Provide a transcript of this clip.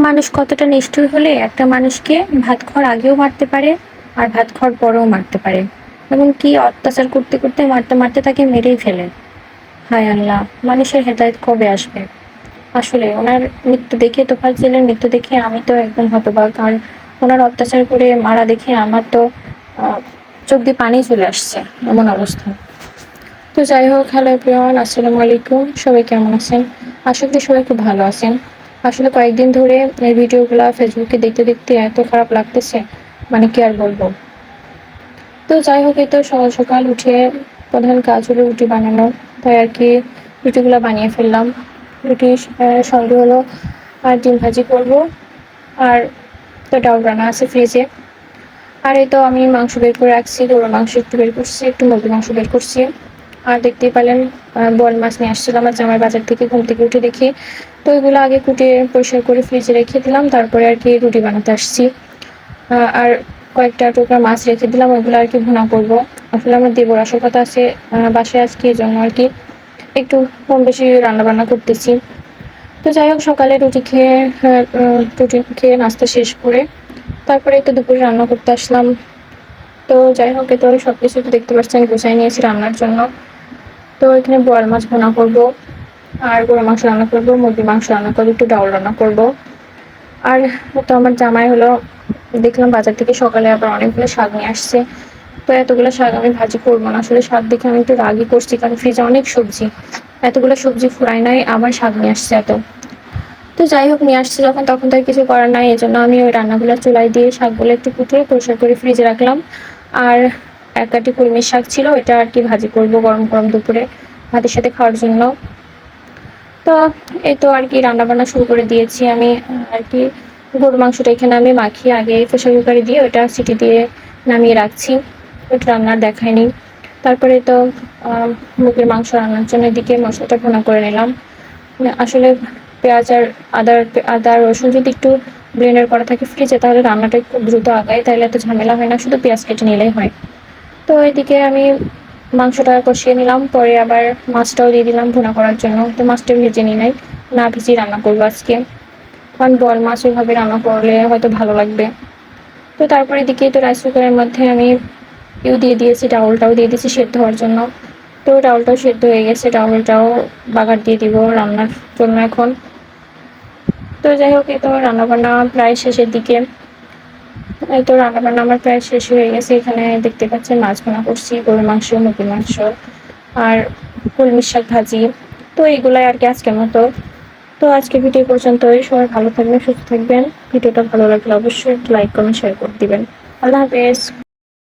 মানুষ কতটা নিষ্ঠুর হলে একটা মানুষকে ভাত খাওয়ার আগেও মারতে পারে আর ভাত খাওয়ার পরেও মারতে পারে, এবং কি অত্যাচার করতে করতে মারতে মারতে তাকে মেরেই ফেলে। হায় আল্লাহ, মানুষের হেদায়েত কবে আসবে? আসলে ওনার মৃত্যু দেখে, তোফাজ্জলের মৃত্যু দেখে আমি তো একদম হতবাক। আর ওনার অত্যাচার করে মারা দেখে আমার তো চোখ দিয়ে পানি চলে আসছে, এমন অবস্থা। তো যাই হোক, হ্যালো এভরিওয়ান, আসসালামু আলাইকুম। সবাই কেমন আছেন? আশা করি সবাই খুব ভালো আছেন। আসলে কয়েকদিন ধরে এই ভিডিওগুলা ফেসবুকে দেখতে দেখতে এত খারাপ লাগতেছে, মানে কি আর বলবো। তো যাই হোক, এই তো সকাল সকাল উঠে প্রধান কাজ হলো রুটি বানানো। তাই আর কি রুটিগুলো বানিয়ে ফেললাম। রুটি সঙ্গে হলো আর ডিম ভাজি করবো। আর তো ডাল রান্না আছে ফ্রিজে। আর এই তো আমি মাংস বের করে রাখছি, গরুর মাংস একটু বের করছি, একটু মুরগির মাংস বের করছি। আর দেখতেই পেলেন বোয়াল মাছ নিয়ে আসছিল আমার জামাই বাজার থেকে, ঘুম থেকে উঠে দেখি। তো ওইগুলো আগে কুটিয়ে পরিষ্কার করে ফ্রিজে রেখে দিলাম, তারপরে আর কি রুটি বানাতে আসছি। আর কয়েকটা টুকরা মাছ রেখে দিলাম, ওইগুলো আর কি ভুনা করবো। আসলে আমার দেবর আসার কথা আছে বাসায় আজকে, এই জন্য আর কি একটু কম বেশি রান্না বান্না করতেছি। তো যাই হোক, সকালে রুটি খেয়ে নাস্তা শেষ করে তারপরে তো দুপুরে রান্না করতে আসলাম। তো যাই হোক, এতো সবকিছু তো দেখতে পাচ্ছেন গুছাই নিয়েছি রান্নার জন্য। তো এখানে বোয়াল মাছ ভুনা করবো, আর গরুর মাংস রান্না করবো, মুরগির মাংস রান্না করবো, একটু ডাল রান্না করবো। আর তো আমার জামাই হলো, দেখলাম বাজার থেকে সকালে আবার অনেকগুলো শাক নিয়ে আসছে। তো এতগুলো শাক আমি ভাজি করবো না, আসলে শাক দেখে আমি একটু রাগই করছি, কারণ ফ্রিজে অনেক সবজি, এতগুলো সবজি ফুরাই নাই, আবার শাক নিয়ে আসছে এত। তো যাই হোক, নিয়ে আসছে যখন তখন তো আর কিছু করার নাই, এই জন্য আমি ওই রান্নাগুলো চুলাই দিয়ে শাকগুলো একটু কুটিয়ে পরিষ্কার করে ফ্রিজে রাখলাম। আর এক কাটি কলমির শাক ছিল, এটা আর কি ভাজি করবো গরম গরম দুপুরে ভাতের সাথে খাওয়ার জন্য। তো এই তো আর কি রান্না বান্না শুরু করে দিয়েছি আমি। আর কি গরুর মাংসটা এখানে আমি মাখিয়ে আগে প্রেসার কুকারে দিয়ে ওটা সিটি দিয়ে নামিয়ে রাখছি, ওটা রান্নার দেখায়নি। তারপরে তো মুরগির মাংস রান্নার জন্য এদিকে মশলাটা ভুনা করে নিলাম। আসলে পেঁয়াজ আর আদা রসুন যদি একটু ব্লেন্ডার করা থাকে ফ্রিজে, তাহলে রান্নাটা একটু দ্রুত আগায়, তাহলে এত ঝামেলা হয় না, শুধু পেঁয়াজ কেটে নিলেই হয়। তো এদিকে আমি মাংসটা কষিয়ে নিলাম, পরে আবার মাছটাও দিয়ে দিলাম ভুনা করার জন্য। তো মাছটা ভেজে নিই নাই, না ভেজেই রান্না করবো আজকে, কারণ বোয়াল মাছ ওইভাবে রান্না করলে হয়তো ভালো লাগবে। তো তারপরে এদিকে তো রাইস কুকারের মধ্যে আমি দিয়ে দিয়েছি, ডাউলটাও দিয়ে দিয়েছি সেদ্ধ হওয়ার জন্য। তো ডাউলটাও সেদ্ধ হয়ে গেছে, ডাউলটাও বাগার দিয়ে দিব রান্নার জন্য এখন। তো যাই হোক, এই তো রান্নাবান্না প্রায় শেষের দিকে। এই তো রান্নাবান্না আমার প্রায় শেষ হয়ে গেছে। এখানে দেখতে পাচ্ছেন মাছ ভুনা করছি, গরুর মাংস, মুরগির মাংস, আর কলমির শাক ভাজি। তো এইগুলাই আর কি আজকের মতো। তো আজকে ভিডিও পর্যন্তই। সবাই ভালো থাকবেন, সুস্থ থাকবেন। ভিডিওটা ভালো লাগলে অবশ্যই লাইক কমেন্ট শেয়ার করে দিবেন। আল্লাহ হাফেজ।